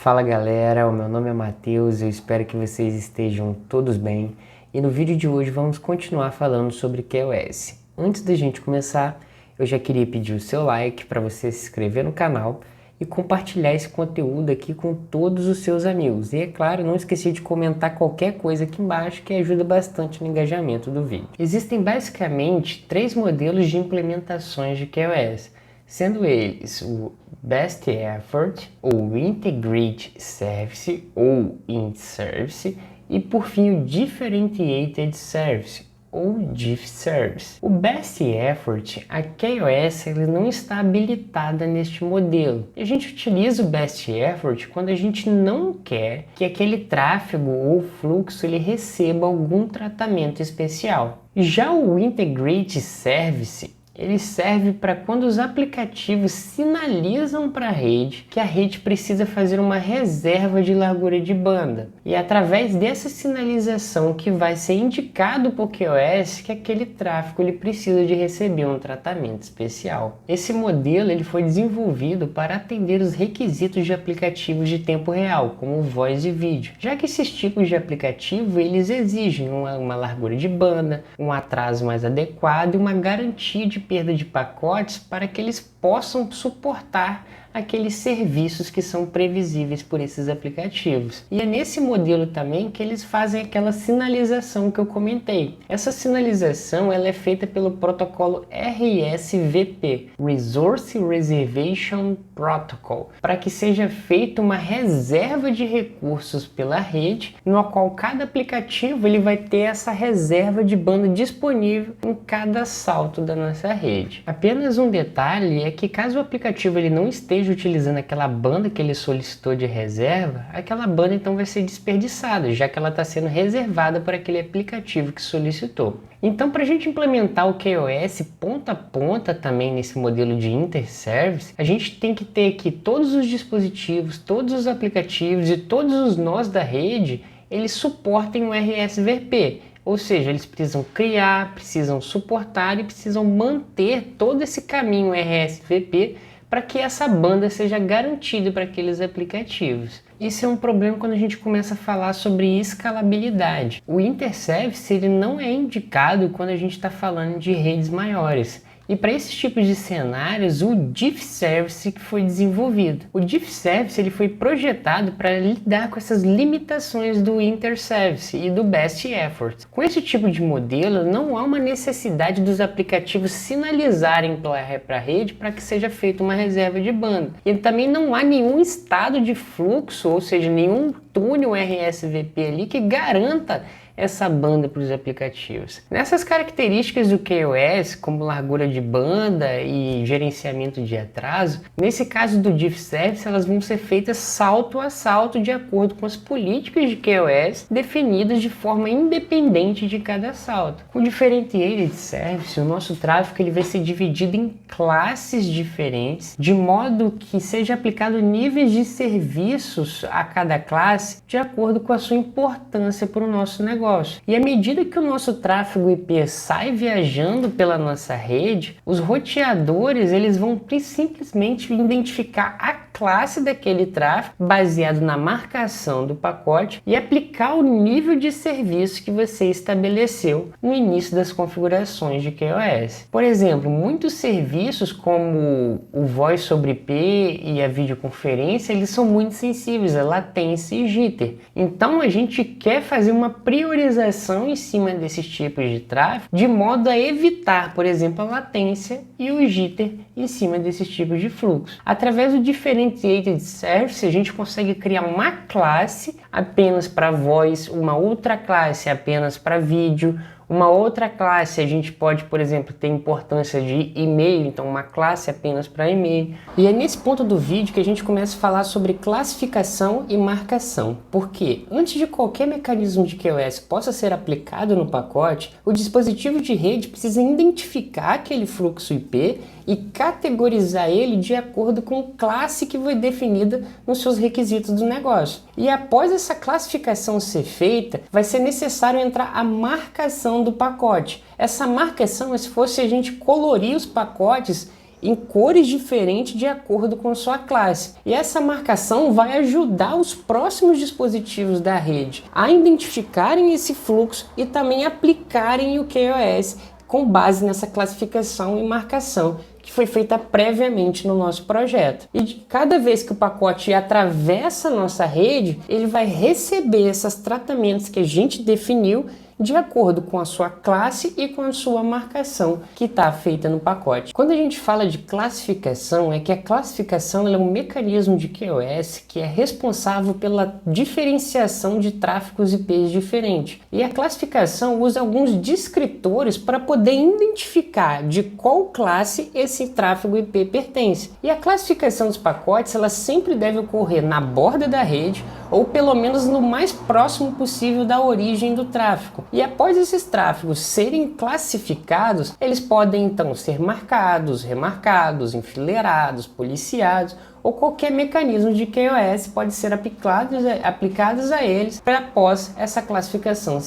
Fala galera, o meu nome é Matheus, eu espero que vocês estejam todos bem e no vídeo de hoje vamos continuar falando sobre QoS. Antes da gente começar, eu já queria pedir o seu like para você se inscrever no canal e compartilhar esse conteúdo aqui com todos os seus amigos. E é claro, não esqueça de comentar qualquer coisa aqui embaixo que ajuda bastante no engajamento do vídeo. Existem basicamente 3 modelos de implementações de QoS, sendo eles o Best Effort, ou Integrated Service, ou Int Service, e por fim o Differentiated Service, ou Diff Service. O Best Effort, a QoS ele não está habilitada neste modelo. A gente utiliza o Best Effort quando a gente não quer que aquele tráfego ou fluxo ele receba algum tratamento especial. Já o Integrated Service ele serve para quando os aplicativos sinalizam para a rede que a rede precisa fazer uma reserva de largura de banda. E é através dessa sinalização que vai ser indicado por QoS que aquele tráfego ele precisa de receber um tratamento especial. Esse modelo ele foi desenvolvido para atender os requisitos de aplicativos de tempo real, como voz e vídeo, já que esses tipos de aplicativo eles exigem uma largura de banda, um atraso mais adequado e uma garantia de perda de pacotes para que eles possam suportar aqueles serviços que são previsíveis por esses aplicativos. E é nesse modelo também que eles fazem aquela sinalização que eu comentei. Essa sinalização ela é feita pelo protocolo RSVP, Resource Reservation Protocol, para que seja feita uma reserva de recursos pela rede, no qual cada aplicativo ele vai ter essa reserva de banda disponível em cada salto da nossa rede. Apenas um detalhe é que caso o aplicativo ele não esteja utilizando aquela banda que ele solicitou de reserva, aquela banda então vai ser desperdiçada, já que ela está sendo reservada para aquele aplicativo que solicitou. Então, para a gente implementar o QoS ponta a ponta também nesse modelo de interservice, a gente tem que ter aqui todos os dispositivos, todos os aplicativos e todos os nós da rede, eles suportem o RSVP. Ou seja, eles precisam criar, precisam suportar e precisam manter todo esse caminho RSVP para que essa banda seja garantida para aqueles aplicativos. Isso é um problema quando a gente começa a falar sobre escalabilidade. O interservice ele não é indicado quando a gente está falando de redes maiores. E para esses tipos de cenários, o Diff Service que foi desenvolvido. O Diff Service ele foi projetado para lidar com essas limitações do Interservice e do Best Effort. Com esse tipo de modelo, não há uma necessidade dos aplicativos sinalizarem para a rede para que seja feita uma reserva de banda. E também não há nenhum estado de fluxo, ou seja, nenhum túnel RSVP ali que garanta essa banda para os aplicativos. Nessas características do QoS, como largura de banda e gerenciamento de atraso, nesse caso do Diff Service, elas vão ser feitas salto a salto de acordo com as políticas de QoS definidas de forma independente de cada salto. Com o Differentiated Service, o nosso tráfego ele vai ser dividido em classes diferentes, de modo que seja aplicado níveis de serviços a cada classe de acordo com a sua importância para o nosso negócio. E à medida que o nosso tráfego IP sai viajando pela nossa rede, os roteadores eles vão simplesmente identificar a classe daquele tráfego baseado na marcação do pacote e aplicar o nível de serviço que você estabeleceu no início das configurações de QoS. Por exemplo, muitos serviços como o Voice sobre IP e a videoconferência, eles são muito sensíveis a latência e jitter. Então a gente quer fazer uma priorização em cima desses tipos de tráfego, de modo a evitar, por exemplo, a latência e o jitter em cima desses tipos de fluxo. Através do Differentiated Service, a gente consegue criar uma classe apenas para voz, uma outra classe apenas para vídeo, uma outra classe a gente pode, por exemplo, ter importância de e-mail, então uma classe apenas para e-mail. E é nesse ponto do vídeo que a gente começa a falar sobre classificação e marcação. Porque antes de qualquer mecanismo de QoS possa ser aplicado no pacote, o dispositivo de rede precisa identificar aquele fluxo IP e categorizar ele de acordo com a classe que foi definida nos seus requisitos do negócio. E após essa classificação ser feita, vai ser necessário entrar a marcação do pacote. Essa marcação é se fosse a gente colorir os pacotes em cores diferentes de acordo com sua classe. E essa marcação vai ajudar os próximos dispositivos da rede a identificarem esse fluxo e também aplicarem o QoS com base nessa classificação e marcação que foi feita previamente no nosso projeto. E cada vez que o pacote atravessa a nossa rede, ele vai receber esses tratamentos que a gente definiu de acordo com a sua classe e com a sua marcação que está feita no pacote. Quando a gente fala de classificação, é que a classificação é um mecanismo de QoS que é responsável pela diferenciação de tráfegos IPs diferentes. E a classificação usa alguns descritores para poder identificar de qual classe esse tráfego IP pertence. E a classificação dos pacotes, ela sempre deve ocorrer na borda da rede ou pelo menos no mais próximo possível da origem do tráfego. E após esses tráfegos serem classificados, eles podem então ser marcados, remarcados, enfileirados, policiados ou qualquer mecanismo de QoS pode ser aplicados a eles após essa classificação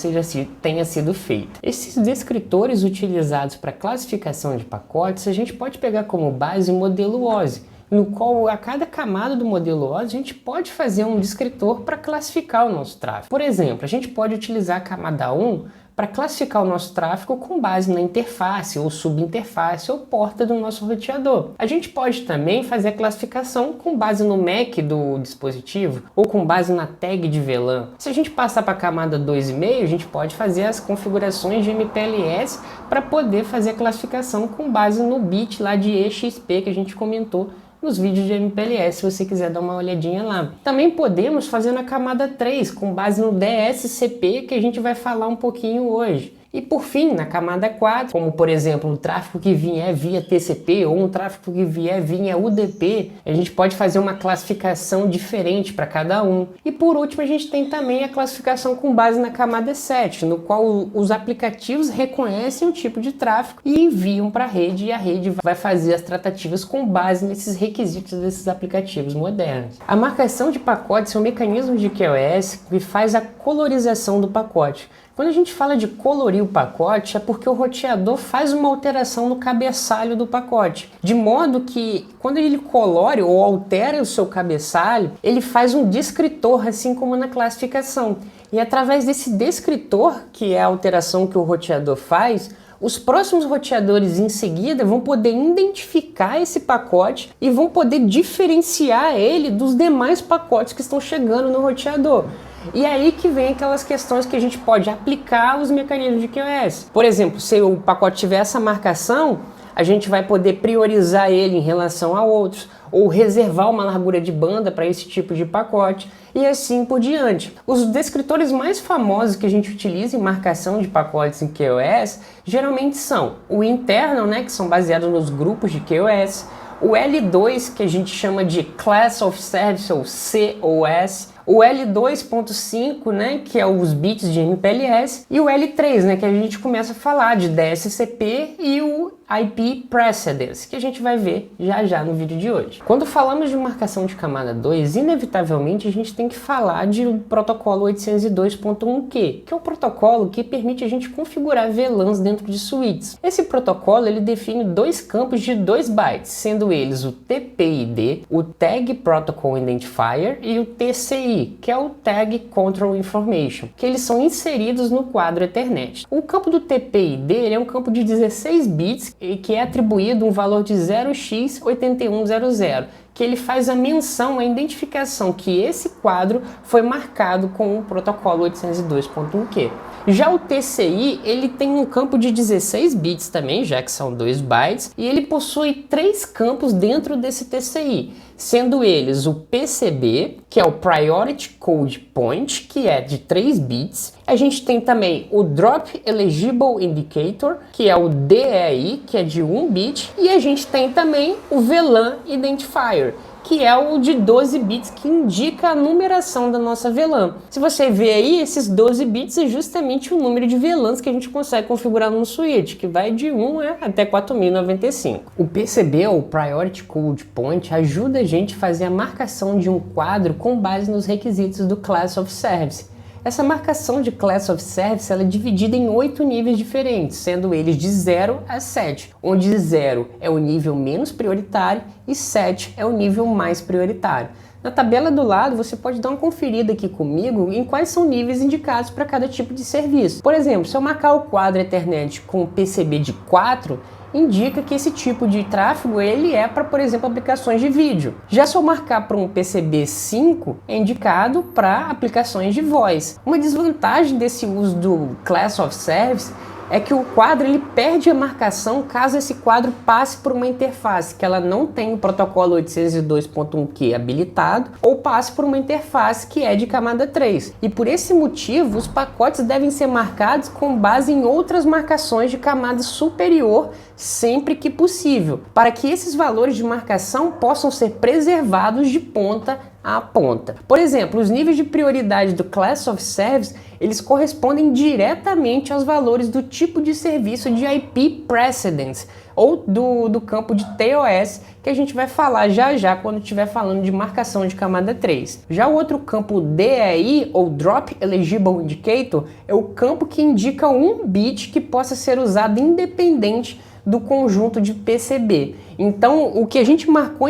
tenha sido feita. Esses descritores utilizados para classificação de pacotes, a gente pode pegar como base o modelo OSI, no qual a cada camada do modelo OSI a gente pode fazer um descritor para classificar o nosso tráfego. Por exemplo, a gente pode utilizar a camada 1 para classificar o nosso tráfego com base na interface ou subinterface ou porta do nosso roteador. A gente pode também fazer a classificação com base no MAC do dispositivo ou com base na tag de VLAN. Se a gente passar para a camada 2,5, a gente pode fazer as configurações de MPLS para poder fazer a classificação com base no bit lá de EXP que a gente comentou nos vídeos de MPLS, se você quiser dar uma olhadinha lá. Também podemos fazer na camada 3, com base no DSCP, que a gente vai falar um pouquinho hoje. E por fim, na camada 4, como por exemplo, o tráfego que vier via TCP ou um tráfego que vier via UDP, a gente pode fazer uma classificação diferente para cada um. E por último, a gente tem também a classificação com base na camada 7, no qual os aplicativos reconhecem o tipo de tráfego e enviam para a rede, e a rede vai fazer as tratativas com base nesses requisitos desses aplicativos modernos. A marcação de pacotes é um mecanismo de QoS que faz a colorização do pacote. Quando a gente fala de colorir o pacote, é porque o roteador faz uma alteração no cabeçalho do pacote, de modo que quando ele colore ou altera o seu cabeçalho, ele faz um descritor, assim como na classificação. E através desse descritor, que é a alteração que o roteador faz, os próximos roteadores em seguida vão poder identificar esse pacote e vão poder diferenciar ele dos demais pacotes que estão chegando no roteador. E aí que vem aquelas questões que a gente pode aplicar os mecanismos de QoS. Por exemplo, se o pacote tiver essa marcação, a gente vai poder priorizar ele em relação a outros, ou reservar uma largura de banda para esse tipo de pacote, e assim por diante. Os descritores mais famosos que a gente utiliza em marcação de pacotes em QoS geralmente são o internal, né, que são baseados nos grupos de QoS, o L2, que a gente chama de Class of Service ou COS, o L2.5, né, que é os bits de MPLS, e o L3, né, que a gente começa a falar de DSCP e o IP Precedence, que a gente vai ver já já no vídeo de hoje. Quando falamos de marcação de camada 2, inevitavelmente a gente tem que falar de protocolo 802.1q, que é o protocolo que permite a gente configurar VLANs dentro de switches. Esse protocolo ele define dois campos de 2 bytes, sendo eles o TPID, o Tag Protocol Identifier, e o TCI, que é o Tag Control Information, que eles são inseridos no quadro Ethernet. O campo do TPID ele é um campo de 16 bits e que é atribuído um valor de 0x8100, que ele faz a menção, a identificação que esse quadro foi marcado com o protocolo 802.1q. Já o TCI, ele tem um campo de 16 bits também, já que são 2 bytes, e ele possui 3 campos dentro desse TCI, sendo eles o PCB, que é o Priority Code Point, que é de 3 bits. A gente tem também o Drop Eligible Indicator, que é o DEI, que é de 1 bit, e a gente tem também o VLAN Identifier, que é o de 12 bits, que indica a numeração da nossa VLAN. Se você ver aí, esses 12 bits é justamente o número de VLANs que a gente consegue configurar no switch, que vai de 1 até 4095. O PCB, ou Priority Code Point, ajuda a gente a fazer a marcação de um quadro com base nos requisitos do Class of Service. Essa marcação de Class of Service ela é dividida em 8 níveis diferentes, sendo eles de 0 a 7, onde 0 é o nível menos prioritário e 7 é o nível mais prioritário. Na tabela do lado, você pode dar uma conferida aqui comigo em quais são níveis indicados para cada tipo de serviço. Por exemplo, se eu marcar o quadro Ethernet com PCB de 4, indica que esse tipo de tráfego ele é para, por exemplo, aplicações de vídeo. Já se eu marcar para um PCB 5, é indicado para aplicações de voz. Uma desvantagem desse uso do Class of Service é que o quadro ele perde a marcação caso esse quadro passe por uma interface que ela não tem o protocolo 802.1q habilitado ou passe por uma interface que é de camada 3. E por esse motivo, os pacotes devem ser marcados com base em outras marcações de camada superior sempre que possível, para que esses valores de marcação possam ser preservados de ponta a ponta. Por exemplo, os níveis de prioridade do Class of Service, eles correspondem diretamente aos valores do tipo de serviço de IP Precedence, ou do campo de TOS, que a gente vai falar já quando estiver falando de marcação de camada 3. Já o outro campo DEI, ou Drop Eligible Indicator, é o campo que indica um bit que possa ser usado independente do conjunto de PCB. Então, o que a gente marcou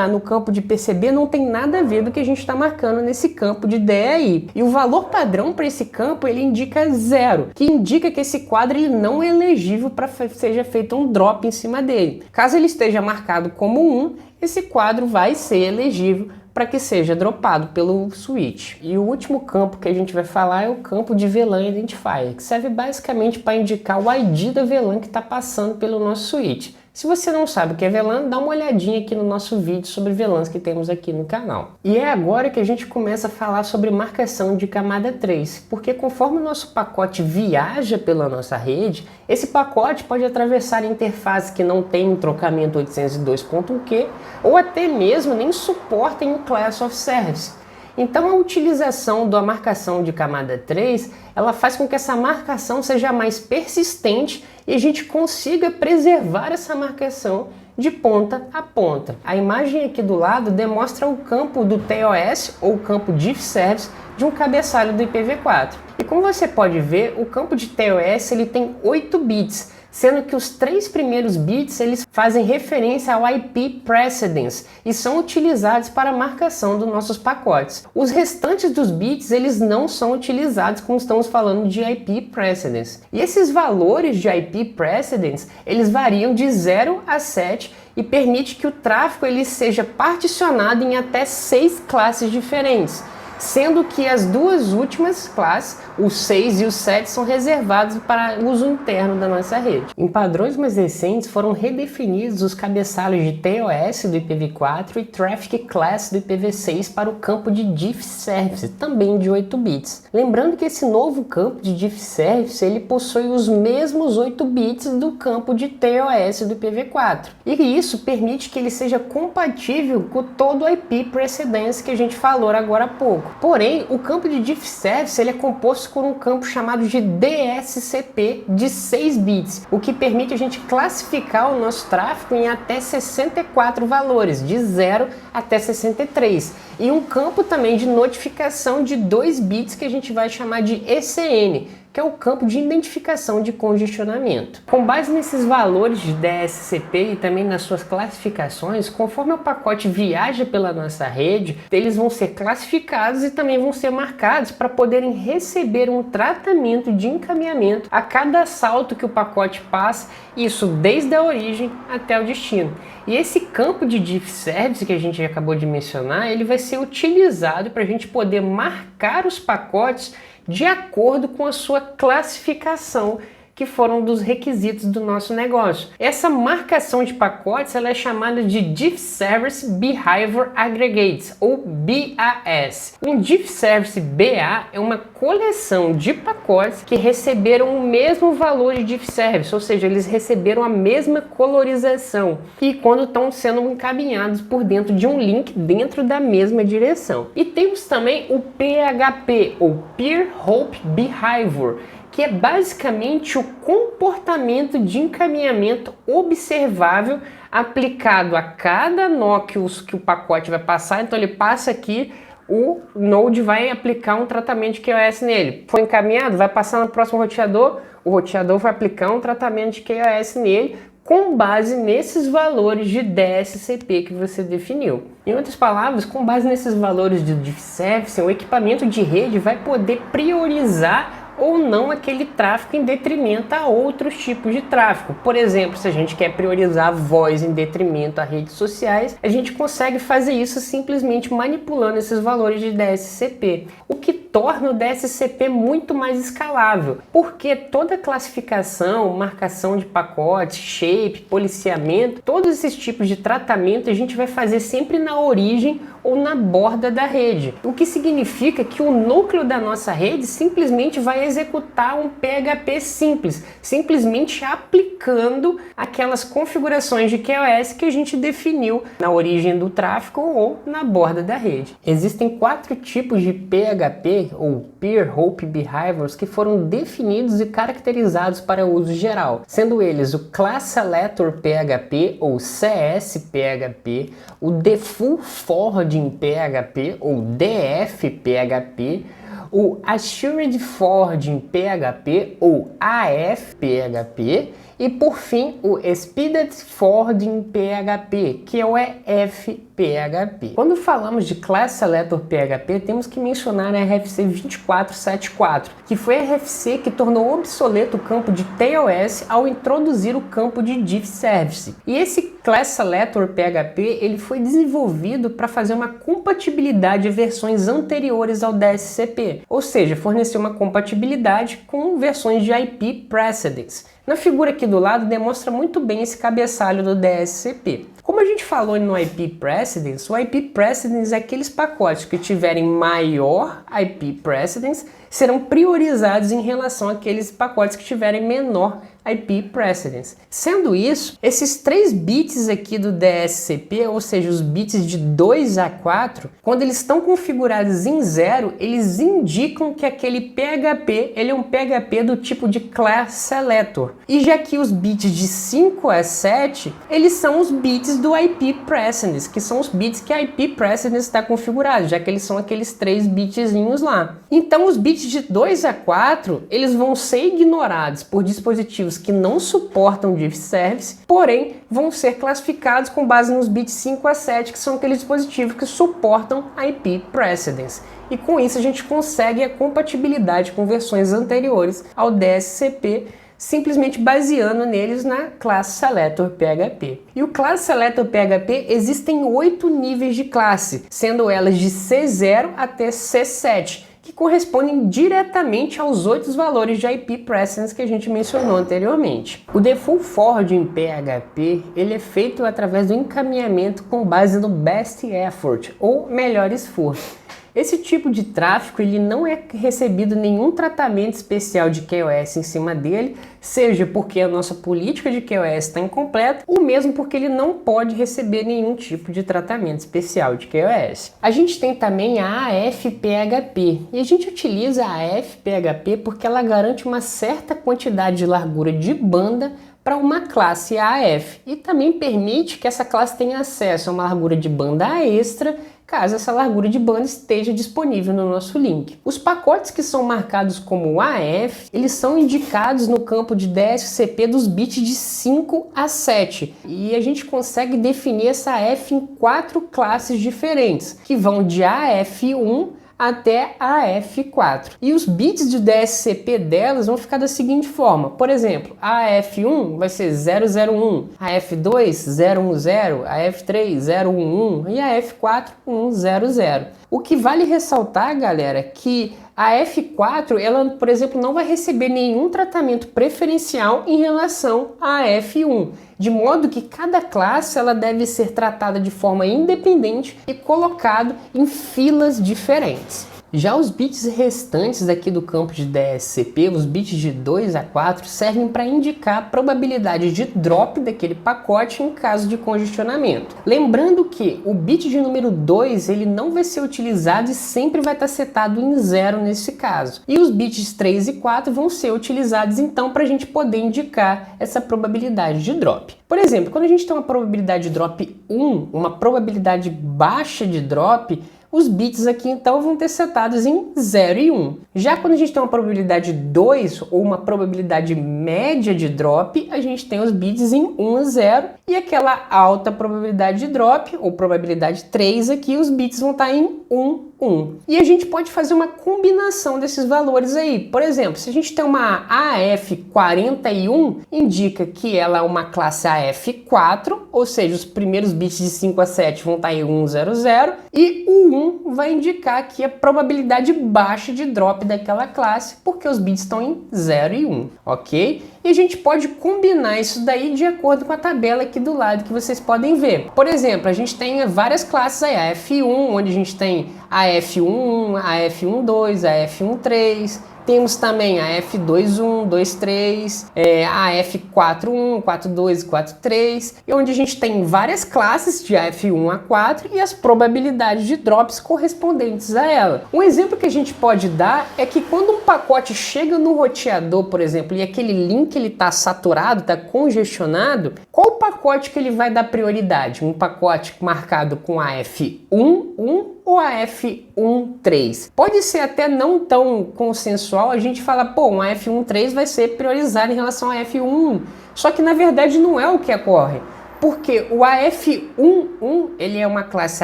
no campo de PCB não tem nada a ver do que a gente está marcando nesse campo de DEI. E o valor padrão para esse campo ele indica 0, que indica que esse quadro ele não é elegível para que seja feito um drop em cima dele. Caso ele esteja marcado como 1, esse quadro vai ser elegível para que seja dropado pelo switch. E o último campo que a gente vai falar é o campo de VLAN Identifier, que serve basicamente para indicar o ID da VLAN que está passando pelo nosso switch. Se você não sabe o que é VLAN, dá uma olhadinha aqui no nosso vídeo sobre VLANs que temos aqui no canal. E é agora que a gente começa a falar sobre marcação de camada 3, porque conforme o nosso pacote viaja pela nossa rede, esse pacote pode atravessar interfaces que não têm trocamento 802.1q ou até mesmo nem suportem o Class of Service. Então a utilização da marcação de camada 3, ela faz com que essa marcação seja mais persistente e a gente consiga preservar essa marcação de ponta a ponta. A imagem aqui do lado demonstra o campo do TOS, ou o campo Diff Service, de um cabeçalho do IPv4. E como você pode ver, o campo de TOS ele tem 8 bits, sendo que os 3 primeiros bits eles fazem referência ao IP Precedence e são utilizados para a marcação dos nossos pacotes. Os restantes dos bits eles não são utilizados quando estamos falando de IP Precedence. E esses valores de IP Precedence eles variam de 0 a 7 e permite que o tráfego ele seja particionado em até 6 classes diferentes, sendo que as duas últimas classes, o 6 e o 7, são reservados para uso interno da nossa rede. Em padrões mais recentes foram redefinidos os cabeçalhos de TOS do IPv4 e Traffic Class do IPv6 para o campo de Diff Service, também de 8 bits. Lembrando que esse novo campo de Diff Service ele possui os mesmos 8 bits do campo de TOS do IPv4. E isso permite que ele seja compatível com todo o IP Precedence que a gente falou agora há pouco. Porém, o campo de Diff Service ele é composto por um campo chamado de DSCP de 6 bits, o que permite a gente classificar o nosso tráfego em até 64 valores, de 0 até 63. E um campo também de notificação de 2 bits que a gente vai chamar de ECN, que é o campo de identificação de congestionamento. Com base nesses valores de DSCP e também nas suas classificações, conforme o pacote viaja pela nossa rede, eles vão ser classificados e também vão ser marcados para poderem receber um tratamento de encaminhamento a cada salto que o pacote passa, isso desde a origem até o destino. E esse campo de Diff Service que a gente acabou de mencionar, ele vai ser utilizado para a gente poder marcar os pacotes de acordo com a sua classificação, que foram dos requisitos do nosso negócio. Essa marcação de pacotes ela é chamada de Diff Service Behavior Aggregates, ou BAS. Um Diff Service BA é uma coleção de pacotes que receberam o mesmo valor de Diff Service, ou seja, eles receberam a mesma colorização e quando estão sendo encaminhados por dentro de um link dentro da mesma direção. E temos também o PHP, ou Peer Hope Behavior, que é basicamente o comportamento de encaminhamento observável aplicado a cada nó que o pacote vai passar. Então ele passa aqui, o Node vai aplicar um tratamento de QoS nele. Foi encaminhado, vai passar no próximo roteador, o roteador vai aplicar um tratamento de QoS nele com base nesses valores de DSCP que você definiu. Em outras palavras, com base nesses valores de diff service, o equipamento de rede vai poder priorizar ou não aquele tráfego em detrimento a outros tipos de tráfego. Por exemplo, se a gente quer priorizar voz em detrimento a redes sociais, a gente consegue fazer isso simplesmente manipulando esses valores de DSCP, o que torna o DSCP muito mais escalável, porque toda classificação, marcação de pacotes, shape, policiamento, todos esses tipos de tratamento a gente vai fazer sempre na origem ou na borda da rede, o que significa que o núcleo da nossa rede simplesmente vai executar um PHP simples, simplesmente aplicando aquelas configurações de QoS que a gente definiu na origem do tráfego ou na borda da rede. Existem 4 tipos de PHP ou Peer Hope Behaviors que foram definidos e caracterizados para uso geral, sendo eles o Class Selector PHP ou CS-PHP, o Default Forwarding PHP ou DF-PHP, o Assured Forwarding PHP ou AF-PHP e por fim o Speeded Forwarding PHP, que é o EF-PHP. Quando falamos de Class Selector PHP, temos que mencionar a RFC 2474, que foi a RFC que tornou obsoleto o campo de TOS ao introduzir o campo de Diff Service. E esse Class Selector PHP ele foi desenvolvido para fazer uma compatibilidade de versões anteriores ao DSCP, ou seja, fornecer uma compatibilidade com versões de IP Precedence. Na figura aqui do lado demonstra muito bem esse cabeçalho do DSCP. Como a gente falou no IP Precedence, o IP Precedence é aqueles pacotes que tiverem maior IP Precedence serão priorizados em relação àqueles pacotes que tiverem menor IP Precedence. Sendo isso, esses 3 bits aqui do DSCP, ou seja, os bits de 2 a 4, quando eles estão configurados em 0, eles indicam que aquele PHP ele é um PHP do tipo de Class Selector. E já que os bits de 5 a 7, eles são os bits do IP Precedence, que são os bits que a IP Precedence está configurado, já que eles são aqueles 3 bitzinhos lá. Então os bits de 2 a 4, eles vão ser ignorados por dispositivos que não suportam Diff Service, porém vão ser classificados com base nos bits 5 a 7, que são aqueles dispositivos que suportam IP Precedence. E com isso a gente consegue a compatibilidade com versões anteriores ao DSCP, simplesmente baseando neles na Class Selector PHP. E o Class Selector PHP existem 8 níveis de classe, sendo elas de C0 até C7, que correspondem diretamente aos 8 valores de IP Precedence que a gente mencionou anteriormente. O Default Forwarding PHP ele é feito através do encaminhamento com base no Best Effort, ou melhor esforço. Esse tipo de tráfego ele não é recebido nenhum tratamento especial de QoS em cima dele, seja porque a nossa política de QoS está incompleta, ou mesmo porque ele não pode receber nenhum tipo de tratamento especial de QoS. A gente tem também a AF-PHP, e a gente utiliza a AF-PHP porque ela garante uma certa quantidade de largura de banda para uma classe AF, e também permite que essa classe tenha acesso a uma largura de banda extra, caso essa largura de banda esteja disponível no nosso link. Os pacotes que são marcados como AF, eles são indicados no campo de DSCP dos bits de 5 a 7, e a gente consegue definir essa AF em 4 classes diferentes, que vão de AF1 até a F4. E os bits de DSCP delas vão ficar da seguinte forma. Por exemplo, a F1 vai ser 001, a F2 010, a F3 011 e a F4 100. O que vale ressaltar, galera, é que a F4, ela, por exemplo, não vai receber nenhum tratamento preferencial em relação à F1, de modo que cada classe ela deve ser tratada de forma independente e colocado em filas diferentes. Já os bits restantes aqui do campo de DSCP, os bits de 2 a 4, servem para indicar a probabilidade de drop daquele pacote em caso de congestionamento. Lembrando que o bit de número 2 ele não vai ser utilizado e sempre vai estar setado em 0 nesse caso. E os bits 3 e 4 vão ser utilizados então para a gente poder indicar essa probabilidade de drop. Por exemplo, quando a gente tem uma probabilidade de drop 1, uma probabilidade baixa de drop, os bits aqui então vão ter setados em 0 e 1. Já quando a gente tem uma probabilidade 2 ou uma probabilidade média de drop, a gente tem os bits em 1 e 0, e aquela alta probabilidade de drop, ou probabilidade 3 aqui, os bits vão estar em 1, 1. E a gente pode fazer uma combinação desses valores aí. Por exemplo, se a gente tem uma AF41, indica que ela é uma classe AF4, ou seja, os primeiros bits de 5 a 7 vão estar em 1, 0, 0, e o 1 vai indicar aqui a probabilidade baixa de drop daquela classe, porque os bits estão em 0 e 1, ok? E a gente pode combinar isso daí de acordo com a tabela aqui do lado que vocês podem ver. Por exemplo, a gente tem várias classes aí, a F1, onde a gente tem a F11, a F12, a F13, temos também a F21, 23, a F41, 42 e 43, e onde a gente tem várias classes de F1 a 4 e as probabilidades de drops correspondentes a ela. Um exemplo que a gente pode dar é que quando um pacote chega no roteador, por exemplo, e aquele link ele está saturado, está congestionado, qual pacote que ele vai dar prioridade? Um pacote marcado com a F11 ou a F13? Pode ser até não tão consensual a gente falar, pô, uma F13 vai ser priorizada em relação a F1, só que na verdade não é o que ocorre, porque o AF11 ele é uma classe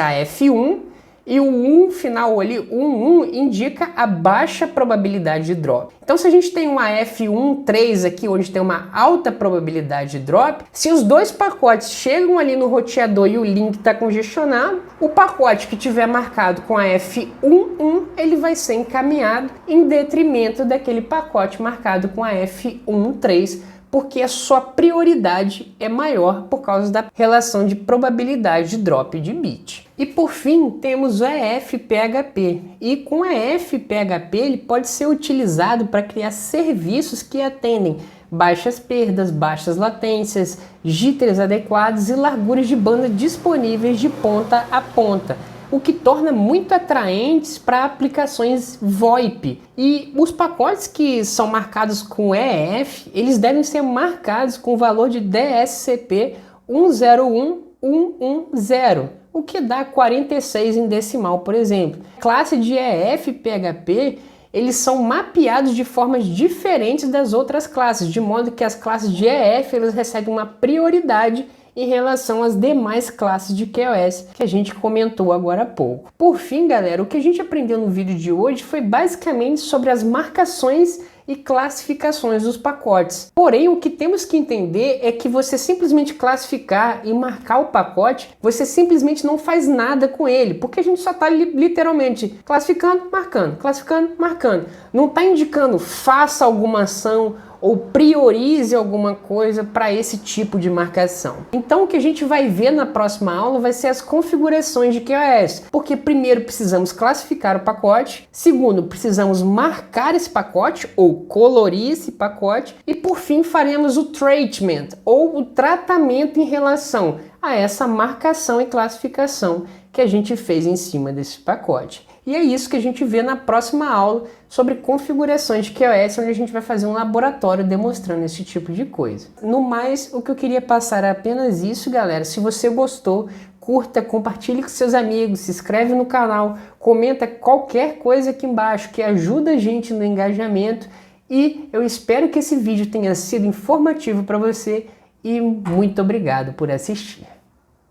AF1 e o 1 final ali, 1 indica a baixa probabilidade de drop. Então se a gente tem uma F13 aqui, onde tem uma alta probabilidade de drop, se os dois pacotes chegam ali no roteador e o link está congestionado, o pacote que tiver marcado com a F11, ele vai ser encaminhado em detrimento daquele pacote marcado com a F13, porque a sua prioridade é maior por causa da relação de probabilidade de drop de bit. E por fim, temos o EF-PHP. E com o EF-PHP ele pode ser utilizado para criar serviços que atendem baixas perdas, baixas latências, jitters adequados e larguras de banda disponíveis de ponta a ponta, o que torna muito atraentes para aplicações VoIP. E os pacotes que são marcados com EF, eles devem ser marcados com o valor de DSCP 101110, o que dá 46 em decimal, por exemplo. A classe de EF-PHP, eles são mapeados de formas diferentes das outras classes, de modo que as classes de EF elas recebem uma prioridade em relação às demais classes de QoS que a gente comentou agora há pouco. Por fim, galera, o que a gente aprendeu no vídeo de hoje foi basicamente sobre as marcações e classificações dos pacotes. Porém, o que temos que entender é que você simplesmente classificar e marcar o pacote, você simplesmente não faz nada com ele, porque a gente só está literalmente classificando, marcando, classificando, marcando. Não está indicando faça alguma ação ou priorize alguma coisa para esse tipo de marcação. Então o que a gente vai ver na próxima aula vai ser as configurações de QoS, porque primeiro precisamos classificar o pacote, segundo precisamos marcar esse pacote ou colorir esse pacote e por fim faremos o treatment ou o tratamento em relação a essa marcação e classificação que a gente fez em cima desse pacote. E é isso que a gente vê na próxima aula sobre configurações de QoS, onde a gente vai fazer um laboratório demonstrando esse tipo de coisa. No mais, o que eu queria passar é apenas isso, galera. Se você gostou, curta, compartilhe com seus amigos, se inscreve no canal, comenta qualquer coisa aqui embaixo que ajuda a gente no engajamento. E eu espero que esse vídeo tenha sido informativo para você e muito obrigado por assistir.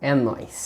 É nóis!